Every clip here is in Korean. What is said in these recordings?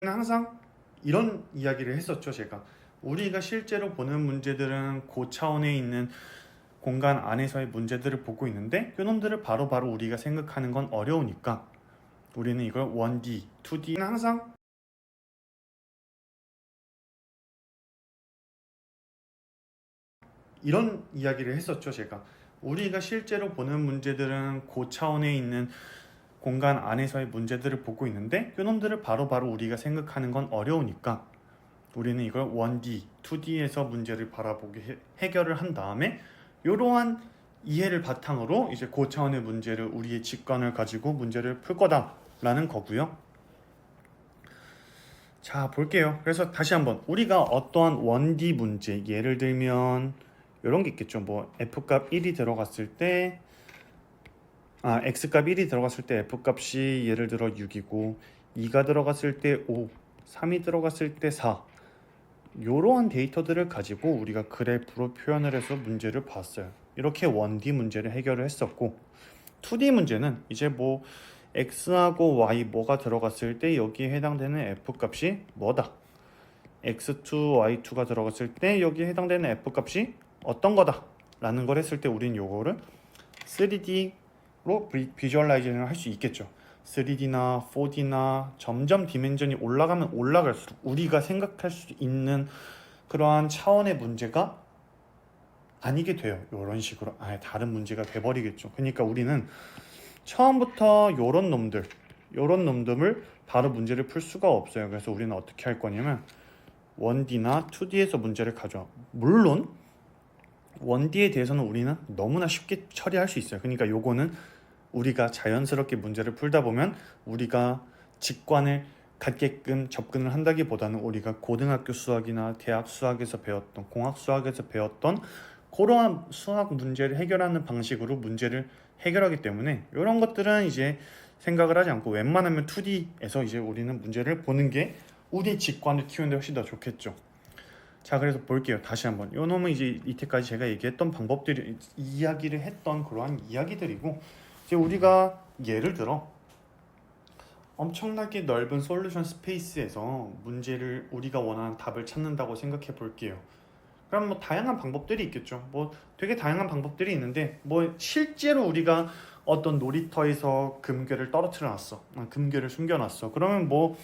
항상 이런 이야기를 했었죠. 제가 우리가 실제로 보는 문제들은 고차원에 있는 공간 안에서의 문제들을 보고 있는데 이놈들을 바로바로 우리가 생각하는 건 어려우니까 우리는 이걸 1D, 2D는 항상 이런 이야기를 했었죠. 제가 우리가 실제로 보는 문제들은 고차원에 있는 공간 안에서의 문제들을 보고 있는데 이놈들을 바로바로 우리가 생각하는 건 어려우니까 우리는 이걸 1D, 2D에서 문제를 바라보게 해결을 한 다음에 이러한 이해를 바탕으로 이제 고차원의 문제를 우리의 직관을 가지고 문제를 풀 거다라는 거고요. 자, 볼게요. 그래서 다시 한번 우리가 어떠한 1D 문제, 예를 들면 이런 게 있겠죠. 뭐 F값 1이 들어갔을 때 X값 1이 들어갔을 때 F값이 예를 들어 6이고 2가 들어갔을 때 5, 3이 들어갔을 때 4 이러한 데이터들을 가지고 우리가 그래프로 표현을 해서 문제를 봤어요. 이렇게 1D 문제를 해결을 했었고 2D 문제는 이제 뭐 X하고 Y 뭐가 들어갔을 때 여기에 해당되는 F값이 뭐다. X2, Y2가 들어갔을 때 여기에 해당되는 F값이 어떤 거다 라는 걸 했을 때 우린 요거를 3D로 비주얼라이징을 할 수 있겠죠. 3D나 4D나 점점 디멘전이 올라가면 올라갈수록 우리가 생각할 수 있는 그러한 차원의 문제가 아니게 돼요. 이런 식으로 아예 다른 문제가 돼버리겠죠. 그러니까 우리는 처음부터 요런 놈들을 바로 문제를 풀 수가 없어요. 그래서 우리는 어떻게 할 거냐면 1D나 2D에서 문제를 가져와. 물론 1D에 대해서는 우리는 너무나 쉽게 처리할 수 있어요. 그러니까 요거는 우리가 자연스럽게 문제를 풀다 보면 우리가 직관을 갖게끔 접근을 한다기보다는 우리가 고등학교 수학이나 대학 수학에서 배웠던 공학 수학에서 배웠던 그러한 수학 문제를 해결하는 방식으로 문제를 해결하기 때문에 이런 것들은 이제 생각을 하지 않고 웬만하면 2D에서 이제 우리는 문제를 보는 게 우리 직관을 키우는 데 훨씬 더 좋겠죠. 자, 그래서 볼게요. 다시 한번 요 놈은 이제 이때까지 제가 얘기했던 방법들이 이야기를 했던 그러한 이야기들이고 이제 우리가 예를 들어 엄청나게 넓은 솔루션 스페이스에서 문제를 우리가 원하는 답을 찾는다고 생각해 볼게요. 그럼 뭐 다양한 방법들이 있겠죠. 뭐 되게 다양한 방법들이 있는데 뭐 실제로 우리가 어떤 놀이터에서 금괴를 떨어뜨려 놨어. 금괴를 숨겨 놨어. 그러면 뭐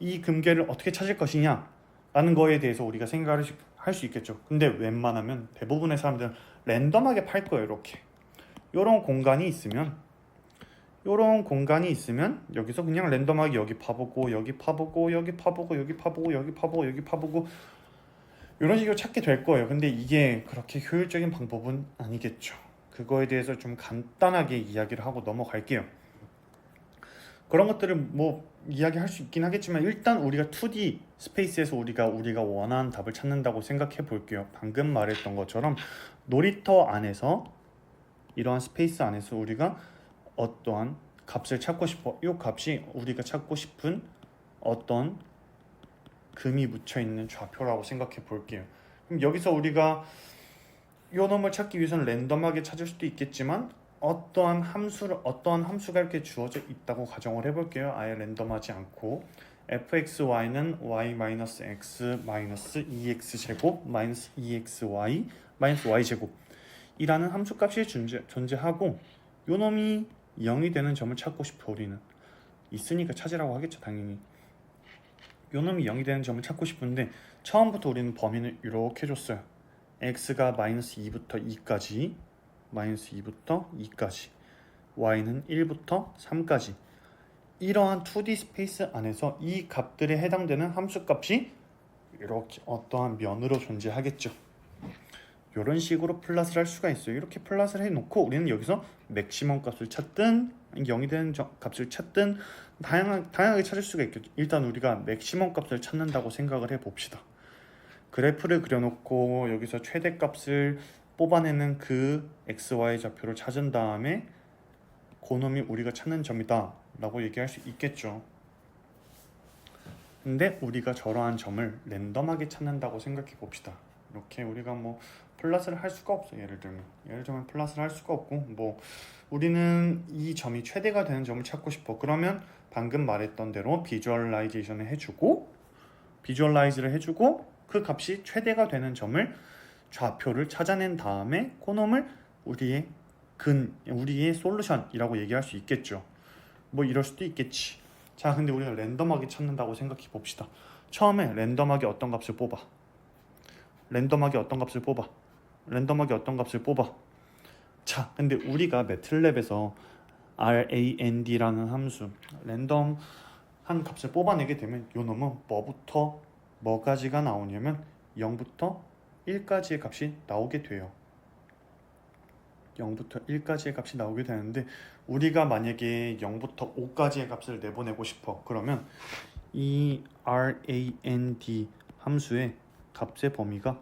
이 금괴를 어떻게 찾을 것이냐 라는 거에 대해서 우리가 생각을 할 수 있겠죠. 근데 웬만하면 대부분의 사람들은 랜덤하게 팔 거예요. 이렇게 이런 공간이 있으면 여기서 그냥 랜덤하게 여기 파보고 여기 파보고 여기 파보고 여기 파보고 여기 파보고 여기 파보고 이런 식으로 찾게 될 거예요. 근데 이게 그렇게 효율적인 방법은 아니겠죠. 그거에 대해서 좀 간단하게 이야기를 하고 넘어갈게요. 그런 것들을 뭐 이야기할 수 있긴 하겠지만 일단 우리가 2D 스페이스에서 우리가 원하는 답을 찾는다고 생각해 볼게요. 방금 말했던 것처럼 놀이터 안에서 이러한 스페이스 안에서 우리가 어떠한 값을 찾고 싶어. 이 값이 우리가 찾고 싶은 어떤 금이 묻혀있는 좌표라고 생각해 볼게요. 그럼 여기서 우리가 이 놈을 찾기 위해서는 랜덤하게 찾을 수도 있겠지만 어떠한 함수가 이렇게 주어져 있다고 가정을 해볼게요. 아예 랜덤하지 않고 fxy는 y-x 2x 제곱 -2xy y제곱 이라는 함수값이 존재하고 요 놈이 0이 되는 점을 찾고 싶어. 우리는 있으니까 찾으라고 하겠죠. 당연히 요 놈이 0이 되는 점을 찾고 싶은데 처음부터 우리는 범위를 이렇게 줬어요. x가 -2부터 2까지 y는 1부터 3까지 이러한 2D 스페이스 안에서 이 값들에 해당되는 함수값이 이렇게 어떠한 면으로 존재하겠죠. 이런 식으로 플랫을 할 수가 있어요. 이렇게 플랫을 해놓고 우리는 여기서 맥시멈 값을 찾든 0이 되는 값을 찾든 다양하게 찾을 수가 있겠죠. 일단 우리가 맥시멈 값을 찾는다고 생각을 해봅시다. 그래프를 그려놓고 여기서 최대값을 뽑아내는 그 XY 좌표를 찾은 다음에 그놈이 우리가 찾는 점이다 라고 얘기할 수 있겠죠. 근데 우리가 저러한 점을 랜덤하게 찾는다고 생각해 봅시다. 이렇게 우리가 뭐 플러스를 할 수가 없어. 예를 들면 플러스를 할 수가 없고, 뭐 우리는 이 점이 최대가 되는 점을 찾고 싶어. 그러면 방금 말했던 대로 비주얼라이제이션을 해주고, 비주얼라이즈를 해주고, 그 값이 최대가 되는 점을 좌표를 찾아낸 다음에 그놈을 우리의 솔루션이라고 얘기할 수 있겠죠. 뭐 이럴 수도 있겠지. 자, 근데 우리가 랜덤하게 찾는다고 생각해 봅시다. 처음에 랜덤하게 어떤 값을 뽑아. 랜덤하게 어떤 값을 뽑아. 랜덤하게 어떤 값을 뽑아. 자, 근데 우리가 매틀랩에서 RAND라는 함수, 랜덤 한 값을 뽑아내게 되면 요 놈은 뭐부터 뭐까지가 나오냐면 0부터 1까지의 값이 나오게 돼요. 0부터 1까지의 값이 나오게 되는데, 우리가 만약에 0부터 5까지의 값을 내보내고 싶어. 그러면 이 RAND 함수의 값의 범위가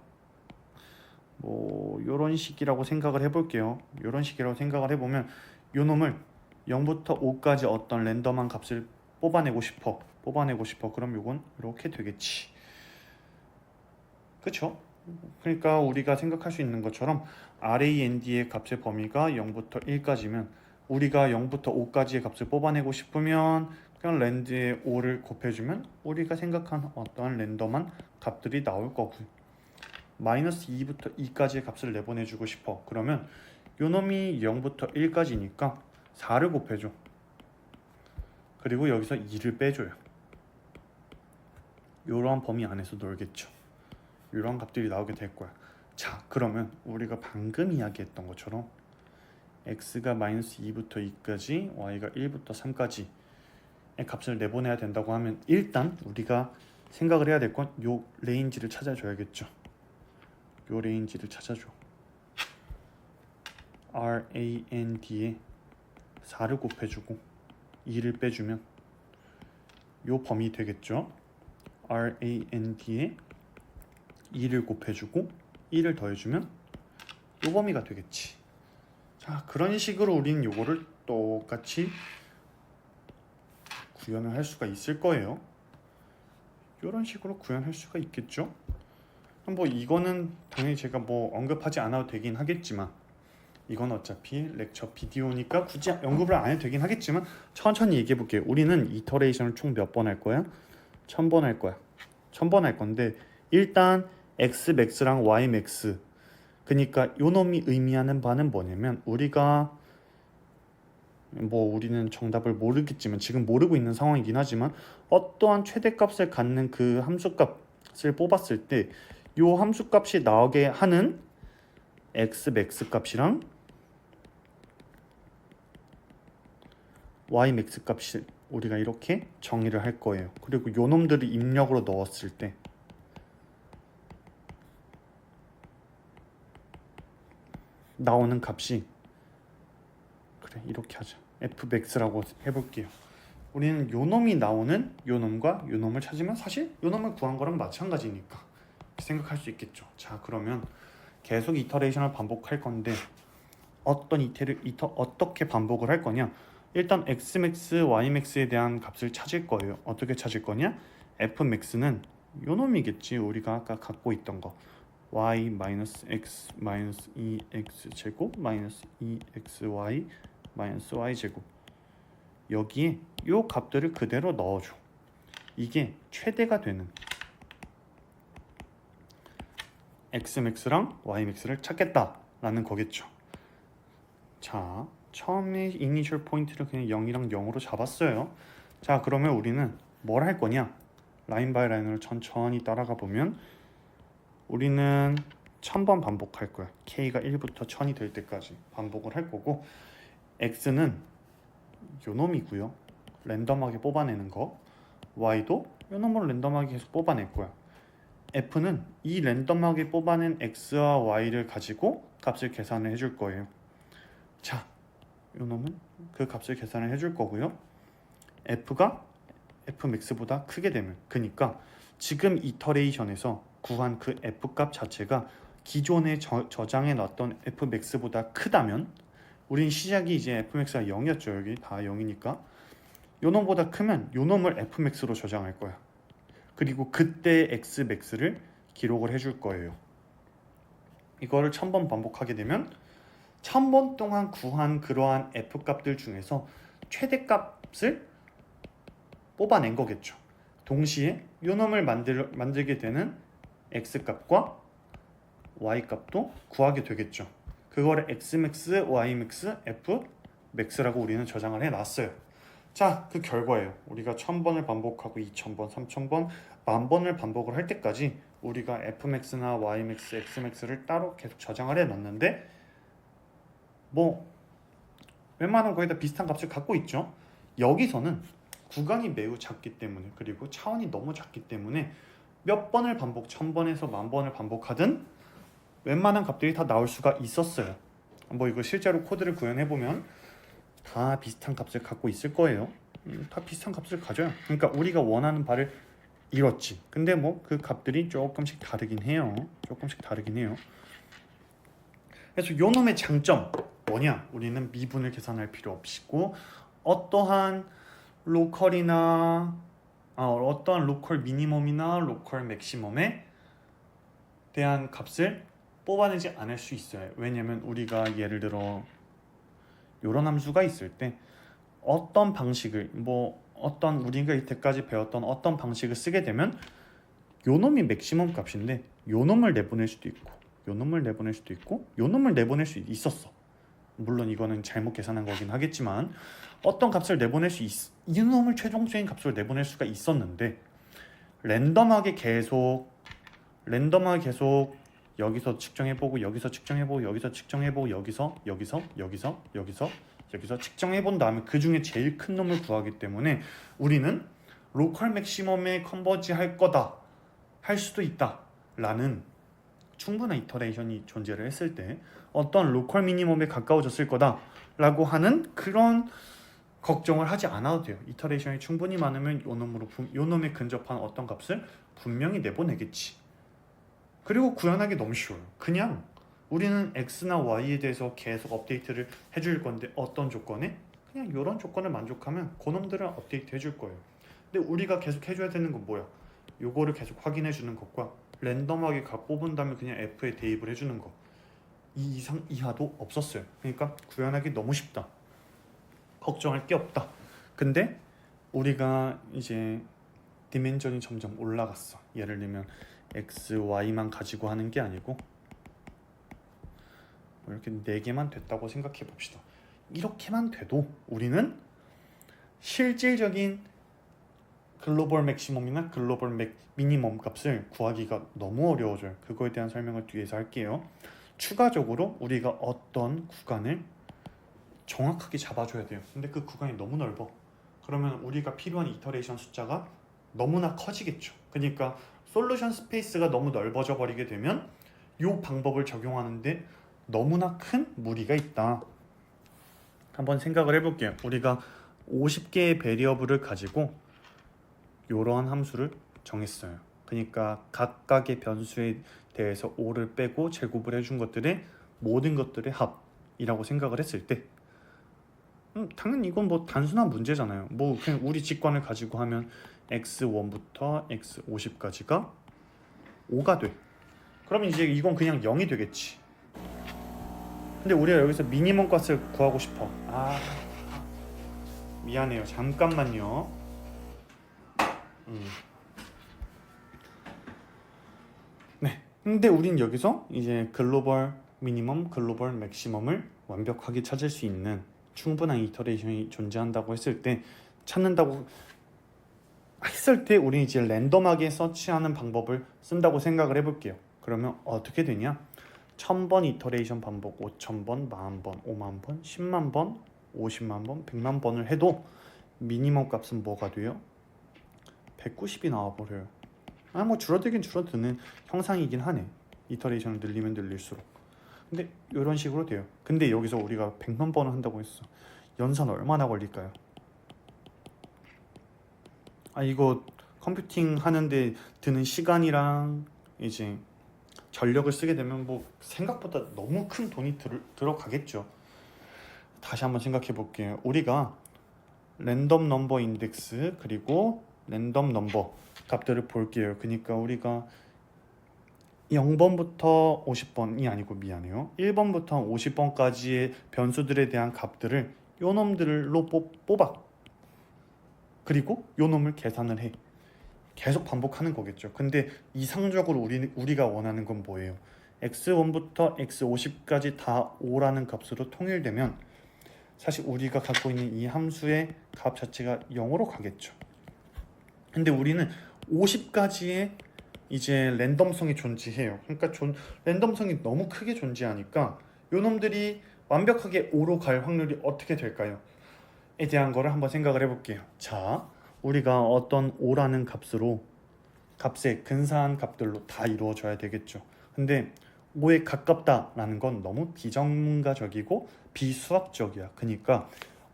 뭐 요런 식이라고 생각을 해볼게요. 요런 식이라고 생각을 해보면 요 놈을 0부터 5까지 어떤 랜덤한 값을 뽑아내고 싶어. 그럼 요건 이렇게 되겠지. 그쵸? 그러니까 우리가 생각할 수 있는 것처럼 RAND의 값의 범위가 0부터 1까지면 우리가 0부터 5까지의 값을 뽑아내고 싶으면 그냥 랜드에 5를 곱해주면 우리가 생각한 어떠한 랜덤한 값들이 나올 거고, 마이너스 2부터 2까지의 값을 내보내주고 싶어. 그러면 요놈이 0부터 1까지니까 4를 곱해줘. 그리고 여기서 2를 빼줘요. 이러한 범위 안에서 놀겠죠. 이런 값들이 나오게 될 거야. 자, 그러면 우리가 방금 이야기했던 것처럼 x가 마이너스 2부터 2까지, y가 1부터 3까지의 값을 내보내야 된다고 하면 일단 우리가 생각을 해야 될 건 요 레인지를 찾아줘야겠죠. 요 레인지를 찾아줘. RAND에 4를 곱해주고 2를 빼주면 요 범위 되겠죠. RAND에 2를 곱해주고 1을 더해주면 요 범위가 되겠지. 자, 그런 식으로 우리는 요거를 똑같이 구현을 할 수가 있을 거예요. 이런 식으로 구현할 수가 있겠죠. 뭐 이거는 당연히 제가 뭐 언급하지 않아도 되긴 하겠지만, 이건 어차피 렉처 비디오니까 굳이 언급을 안 해도 되긴 하겠지만 천천히 얘기해 볼게요. 우리는 이터레이션을 총 몇 번 할 거야? 1000번 할 거야. 1000번 할 건데, 일단 xmax랑 ymax, 그러니까 요 놈이 의미하는 바는 뭐냐면, 우리가 뭐 우리는 정답을 모르겠지만 지금 모르고 있는 상황이긴 하지만 어떠한 최대값을 갖는 그 함수값을 뽑았을 때 요 함수값이 나오게 하는 xmax 값이랑 ymax 값을 우리가 이렇게 정의를 할 거예요. 그리고 요 놈들을 입력으로 넣었을 때 나오는 값이, 그래 이렇게 하자. fmax라고 해볼게요. 우리는 요 놈이 나오는 요 놈과 요 놈을 찾으면 사실 요 놈을 구한 거랑 마찬가지니까 생각할 수 있겠죠. 자, 그러면 계속 이터레이션을 반복할 건데 어떻게 반복을 할 거냐? 일단 xmax, ymax에 대한 값을 찾을 거예요. 어떻게 찾을 거냐? fmax는 요 놈이겠지. 우리가 아까 갖고 있던 거 y-x 2x 제곱 마이너스 2xy 마이너스 y 제곱, 여기에 요 값들을 그대로 넣어줘. 이게 최대가 되는 xmax랑 ymax를 찾겠다라는 거겠죠. 자, 처음에 이니셜 포인트를 그냥 0이랑 0으로 잡았어요. 자, 그러면 우리는 뭘 할 거냐? 라인 바이 라인으로 천천히 따라가 보면 우리는 1000번 반복할 거야. k가 1부터 1000이 될 때까지 반복을 할 거고, x는 요 놈이고요. 랜덤하게 뽑아내는 거. y도 요 놈으로 랜덤하게 계속 뽑아낼 거야. f는 이 랜덤하게 뽑아낸 x와 y를 가지고 값을 계산을 해줄 거예요. 자, 요 놈은 그 값을 계산을 해줄 거고요. f가 fmax보다 크게 되면, 그러니까 지금 이터레이션에서 구한 그 f값 자체가 기존에 저장해 놨던 fmax보다 크다면, 우린 시작이 이제 fmax가 0이었죠. 여기 다 0이니까 요 놈보다 크면 요 놈을 fmax로 저장할 거야. 그리고 그때 xmax를 기록을 해줄 거예요. 이거를 1000번 반복하게 되면 1000번 동안 구한 그러한 f 값들 중에서 최대값을 뽑아낸 거겠죠. 동시에 요 놈을 만들게 되는 x 값과 y 값도 구하게 되겠죠. 그거를 xmax, ymax, fmax라고 우리는 저장을 해놨어요. 자, 그 결과예요. 우리가 1000번을 반복하고 2000번, 3000번, 10,000번을 반복을 할 때까지 우리가 fmax나 ymax, xmax를 따로 계속 저장을 해놨는데 뭐 웬만하면 거의 다 비슷한 값을 갖고 있죠. 여기서는 구간이 매우 작기 때문에, 그리고 차원이 너무 작기 때문에 몇 번을 반복, 1000번에서 10,000번을 반복하든 웬만한 값들이 다 나올 수가 있었어요. 뭐 이거 실제로 코드를 구현해보면 다 비슷한 값을 갖고 있을 거예요. 다 비슷한 값을 가져요. 그러니까 우리가 원하는 바를 이뤘지. 근데 뭐 그 값들이 조금씩 다르긴 해요. 그래서 요 놈의 장점 뭐냐? 우리는 미분을 계산할 필요 없이고 어떠한 어떠한 로컬 미니멈이나 로컬 맥시멈에 대한 값을 뽑아내지 않을 수 있어요. 왜냐면 우리가 예를 들어 이런 함수가 있을 때 어떤 방식을 어떤 우리가 이때까지 배웠던 어떤 방식을 쓰게 되면 요 놈이 맥시멈 값인데 요 놈을 내보낼 수도 있고 요 놈을 내보낼 수도 있고 요 놈을 내보낼 수 있었어. 물론 이거는 잘못 계산한 거긴 하겠지만 어떤 값을 내보낼 이 놈을 최종적인 값으로 내보낼 수가 있었는데 랜덤하게 계속 여기서 측정해보고 여기서 측정해보고 여기서 측정해보고 여기서 측정해본 다음에 그 중에 제일 큰 놈을 구하기 때문에 우리는 로컬 맥시멈에 컨버지 할 거다, 할 수도 있다 라는 충분한 이터레이션이 존재를 했을 때 어떤 로컬 미니멈에 가까워졌을 거다 라고 하는 그런 걱정을 하지 않아도 돼요. 이터레이션이 충분히 많으면 요 놈에 근접한 어떤 값을 분명히 내보내겠지. 그리고 구현하기 너무 쉬워요. 그냥 우리는 x나 y에 대해서 계속 업데이트를 해줄 건데 어떤 조건에? 그냥 이런 조건을 만족하면 그놈들을 업데이트 해줄 거예요. 근데 우리가 계속 해줘야 되는 건 뭐야? 요거를 계속 확인해 주는 것과 랜덤하게 값 뽑은 다음에 그냥 f에 대입을 해주는 거, 이 이상 이하도 없었어요. 그러니까 구현하기 너무 쉽다, 걱정할 게 없다. 근데 우리가 이제 디멘전이 점점 올라갔어. 예를 들면 x, y만 가지고 하는 게 아니고 이렇게 4개만 됐다고 생각해 봅시다. 이렇게만 돼도 우리는 실질적인 글로벌 맥시멈이나 글로벌 미니멈 값을 구하기가 너무 어려워져요. 그거에 대한 설명을 뒤에서 할게요. 추가적으로 우리가 어떤 구간을 정확하게 잡아줘야 돼요. 근데 그 구간이 너무 넓어. 그러면 우리가 필요한 이터레이션 숫자가 너무나 커지겠죠. 그러니까 솔루션 스페이스가 너무 넓어져 버리게 되면 이 방법을 적용하는데 너무나 큰 무리가 있다. 한번 생각을 해볼게요. 우리가 50개의 베리어블을 가지고 이러한 함수를 정했어요. 그러니까 각각의 변수에 대해서 5를 빼고 제곱을 해준 것들의 모든 것들의 합이라고 생각을 했을 때 당연히 이건 뭐 단순한 문제잖아요. 뭐 그냥 우리 직관을 가지고 하면 x1부터 x50까지가 5가 돼. 그럼 이제 이건 그냥 0이 되겠지. 근데 우리가 여기서 미니멈 값을 구하고 싶어. 미안해요. 잠깐만요. 네. 근데 우린 여기서 이제 글로벌 미니멈, 글로벌 맥시멈을 완벽하게 찾을 수 있는 충분한 이터레이션이 존재한다고 했을 때 우리는 이제 랜덤하게 서치하는 방법을 쓴다고 생각을 해볼게요. 그러면 어떻게 되냐? 1000번 이터레이션 반복, 5000번, 10,000번, 50,000번, 100,000번, 500,000번, 100,000번을 해도 미니멈 값은 뭐가 돼요? 190이 나와버려요. 뭐 줄어들긴 줄어드는 형상이긴 하네. 이터레이션을 늘리면 늘릴수록. 근데 이런 식으로 돼요. 근데 여기서 우리가 100만 번을 한다고 했어. 연산 얼마나 걸릴까요? 이거 컴퓨팅 하는데 드는 시간이랑 이제 전력을 쓰게 되면 뭐 생각보다 너무 큰 돈이 들어가겠죠. 다시 한번 생각해 볼게요. 우리가 랜덤 넘버 인덱스 그리고 랜덤 넘버 값들을 볼게요. 그러니까 우리가 0번부터 50번이 아니고 미안해요. 1번부터 50번까지의 변수들에 대한 값들을 요 놈들로 뽑아. 그리고 요 놈을 계산을 해. 계속 반복하는 거겠죠. 근데 이상적으로 우리가 원하는 건 뭐예요? x1부터 x50까지 다 5라는 값으로 통일되면 사실 우리가 갖고 있는 이 함수의 값 자체가 0으로 가겠죠. 근데 우리는 50까지의 이제 랜덤성이 존재해요. 그러니까 랜덤성이 너무 크게 존재하니까 요놈들이 완벽하게 5로 갈 확률이 어떻게 될까요? 에 대한 거를 한번 생각을 해볼게요. 자, 우리가 어떤 5라는 값의 근사한 값들로 다 이루어져야 되겠죠. 근데 5에 가깝다라는 건 너무 비전문가적이고 비수학적이야. 그러니까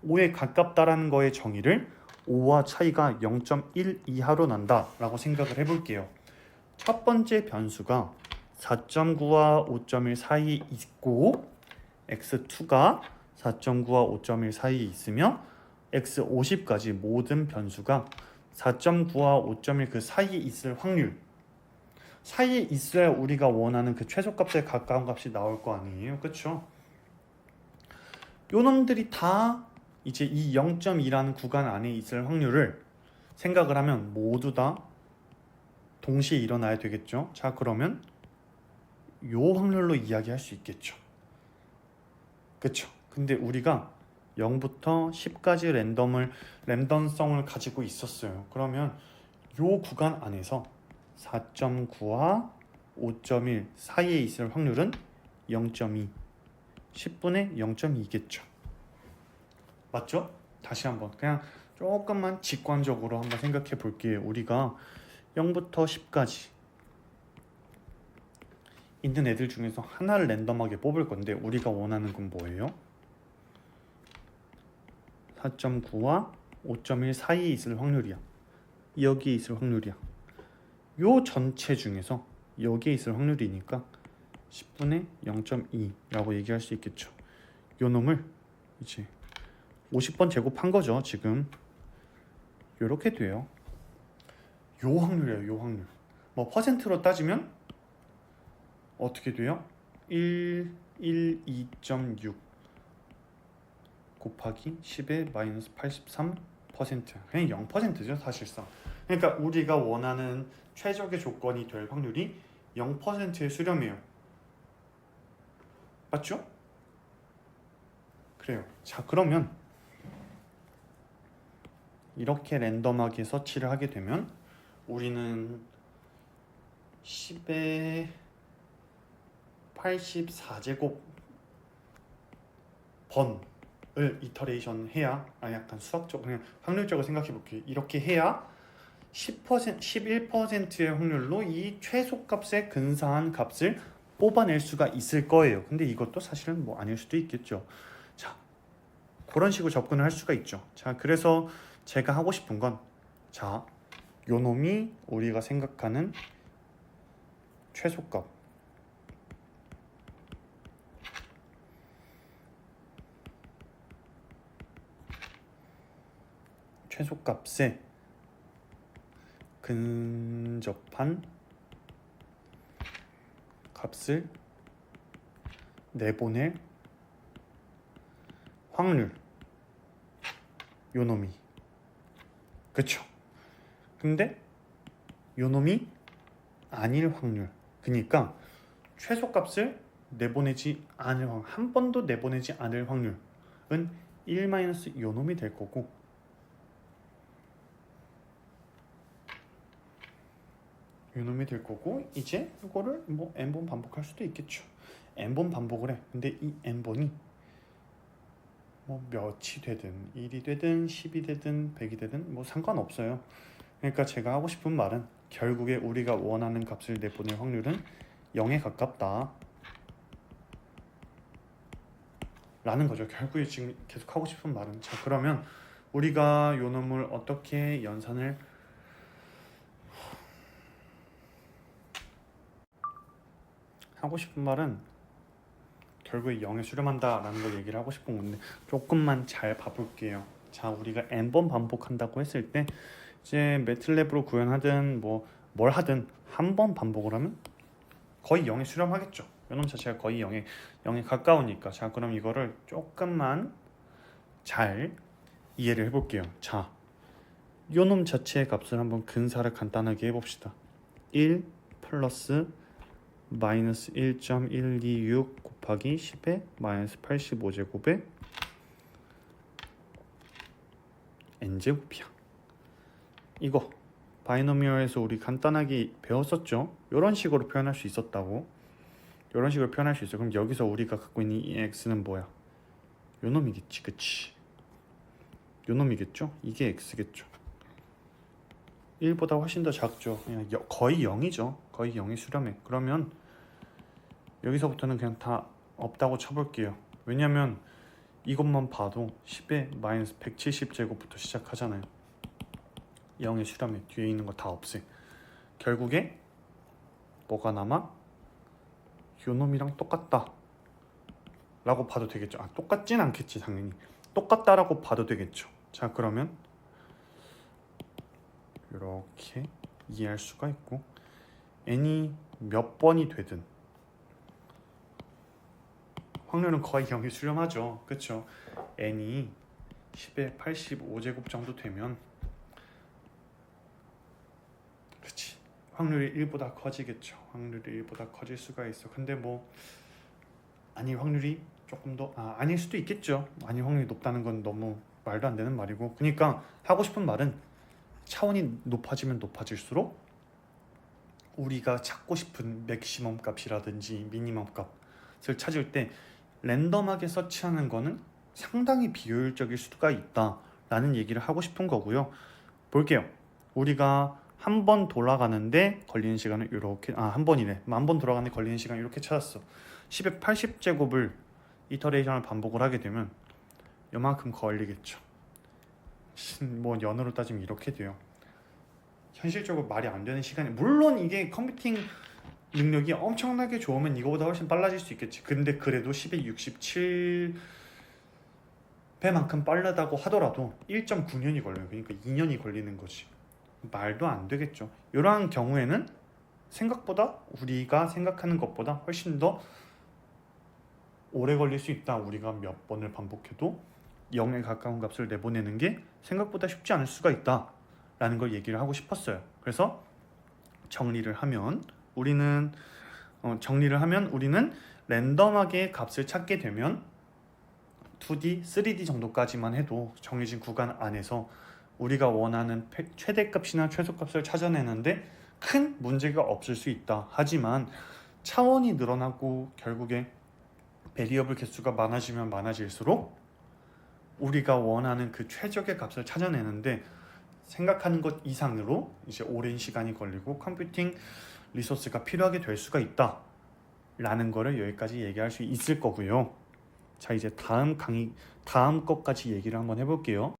5에 가깝다라는 거의 정의를 5와 차이가 0.1 이하로 난다라고 생각을 해볼게요. 첫 번째 변수가 4.9와 5.1 사이에 있고 x2가 4.9와 5.1 사이에 있으며 x50까지 모든 변수가 4.9와 5.1 그 사이에 있을 확률, 사이에 있어야 우리가 원하는 그 최소값에 가까운 값이 나올 거 아니에요. 그렇죠? 요 놈들이 다 이제 이 0.2라는 구간 안에 있을 확률을 생각을 하면 모두 다 동시에 일어나야 되겠죠. 자, 그러면 요 확률로 이야기할 수 있겠죠. 그렇죠? 근데 우리가 0부터 10까지 랜덤성을 가지고 있었어요. 그러면 요 구간 안에서 4.9와 5.1 사이에 있을 확률은 0.2, 10분의 0.2겠죠. 맞죠? 다시 한번 그냥 조금만 직관적으로 한번 생각해 볼게요. 우리가 0부터 10까지 있는 애들 중에서 하나를 랜덤하게 뽑을 건데 우리가 원하는 건 뭐예요? 4.9와 5.1 사이에 있을 확률이야. 여기에 있을 확률이야. 요 전체 중에서 여기에 있을 확률이니까 10분의 0.2라고 얘기할 수 있겠죠. 요 놈을 이제 50번 제곱한 거죠. 지금 요렇게 돼요. 요 확률이에요. 요 확률. 뭐 퍼센트로 따지면 어떻게 돼요? 2.6 곱하기 10의 마이너스 83% 그냥 0%죠 사실상. 그러니까 우리가 원하는 최적의 조건이 될 확률이 0%의 수렴이에요. 맞죠? 그래요. 자, 그러면 이렇게 랜덤하게 서치를 하게 되면 우리는 10의 84제곱 번을 이터레이션 해야, 약간 수학적 그냥 확률적으로 생각해 볼게요. 이렇게 해야 10%, 11%의 확률로 이 최소값의 근사한 값을 뽑아낼 수가 있을 거예요. 근데 이것도 사실은 뭐 아닐 수도 있겠죠. 자, 그런 식으로 접근을 할 수가 있죠. 자, 그래서 제가 하고 싶은 건, 자, 요 놈이 우리가 생각하는 최소값, 최소값에 근접한 값을 내보낼 확률, 요 놈이. 그쵸? 근데 요 놈이 아닐 확률, 그러니까 최소값을 내보내지 않을 확률, 한 번도 내보내지 않을 확률은 1- 요 놈이 될 거고, 요 놈이 될 거고, 이제 이거를 뭐 n번 반복할 수도 있겠죠. n번 반복을 해. 근데 이 n번이 뭐 몇이 되든 1이 되든 10이 되든 100이 되든 뭐 상관없어요. 그러니까 제가 하고 싶은 말은 결국에 우리가 원하는 값을 내보낼 확률은 0에 가깝다 라는 거죠. 결국에 지금 계속 하고 싶은 말은. 자, 그러면 우리가 요 놈을 어떻게 연산을 하고 싶은 말은 결국에 0에 수렴한다 라는 걸 얘기를 하고 싶은 건데, 조금만 잘 봐볼게요. 자, 우리가 n번 반복한다고 했을 때 이제 매틀랩으로 구현하든 뭘 하든 한 번 반복을 하면 거의 0에 수렴하겠죠. 요놈 자체가 거의 0에 가까우니까. 자, 그럼 이거를 조금만 잘 이해를 해볼게요. 자, 요놈 자체의 값을 한번 근사를 간단하게 해봅시다. 1 플러스 마이너스 1.126 곱하기 10의 마이너스 85제곱의 n제곱이야. 이거 바이노미얼에서 우리 간단하게 배웠었죠. 이런 식으로 표현할 수 있었다고. 이런 식으로 표현할 수 있어. 그럼 여기서 우리가 갖고 있는 이 x는 뭐야? 요놈이겠지, 그치? 요놈이겠죠? 이게 x겠죠. 1보다 훨씬 더 작죠. 그냥 거의 0이죠. 거의 0이 수렴해. 그러면 여기서부터는 그냥 다 없다고 쳐볼게요. 왜냐면 이것만 봐도 10의 마이너스 170제곱부터 시작하잖아요. 0의 수렴해. 뒤에 있는 거 다 없애. 결국에 뭐가 남아? 요놈이랑 똑같다 라고 봐도 되겠죠. 똑같진 않겠지 당연히. 똑같다라고 봐도 되겠죠. 자, 그러면 이렇게 이해할 수가 있고, n이 몇 번이 되든 확률은 거의 0이 수렴하죠. 그쵸? n이 10의 85제곱 정도 되면 그치, 확률이 1보다 커지겠죠. 확률이 1보다 커질 수가 있어. 근데 뭐 아닐 확률이 조금 더 아닐 수도 있겠죠. 아닐 확률이 높다는 건 너무 말도 안 되는 말이고, 그러니까 하고 싶은 말은 차원이 높아지면 높아질수록 우리가 찾고 싶은 맥시멈 값이라든지 미니멈 값을 찾을 때 랜덤하게 서치하는 거는 상당히 비효율적일 수가 있다라는 얘기를 하고 싶은 거고요. 볼게요. 우리가 한 번 돌아가는데 걸리는 시간은 이렇게 한 번이네. 한 번 돌아가는데 걸리는 시간 이렇게 찾았어. 10의 80제곱을 이터레이션을 반복을 하게 되면 요만큼 걸리겠죠. 뭐 연으로 따지면 이렇게 돼요. 현실적으로 말이 안 되는 시간이, 물론 이게 컴퓨팅 능력이 엄청나게 좋으면 이거보다 훨씬 빨라질 수 있겠지. 근데 그래도 10의 67배만큼 빠르다고 하더라도 1.9년이 걸려요. 그러니까 2년이 걸리는 거지. 말도 안 되겠죠. 이러한 경우에는 생각보다 우리가 생각하는 것보다 훨씬 더 오래 걸릴 수 있다. 우리가 몇 번을 반복해도 0에 가까운 값을 내보내는 게 생각보다 쉽지 않을 수가 있다 라는 걸 얘기를 하고 싶었어요. 그래서 정리를 하면 우리는 랜덤하게 값을 찾게 되면 2D, 3D 정도까지만 해도 정해진 구간 안에서 우리가 원하는 최대값이나 최소값을 찾아내는데 큰 문제가 없을 수 있다. 하지만 차원이 늘어나고 결국에 베리어블 개수가 많아지면 많아질수록 우리가 원하는 그 최적의 값을 찾아내는데 생각하는 것 이상으로 이제 오랜 시간이 걸리고 컴퓨팅 리소스가 필요하게 될 수가 있다 라는 거를 여기까지 얘기할 수 있을 거고요. 자, 이제 다음 것까지 얘기를 한번 해볼게요.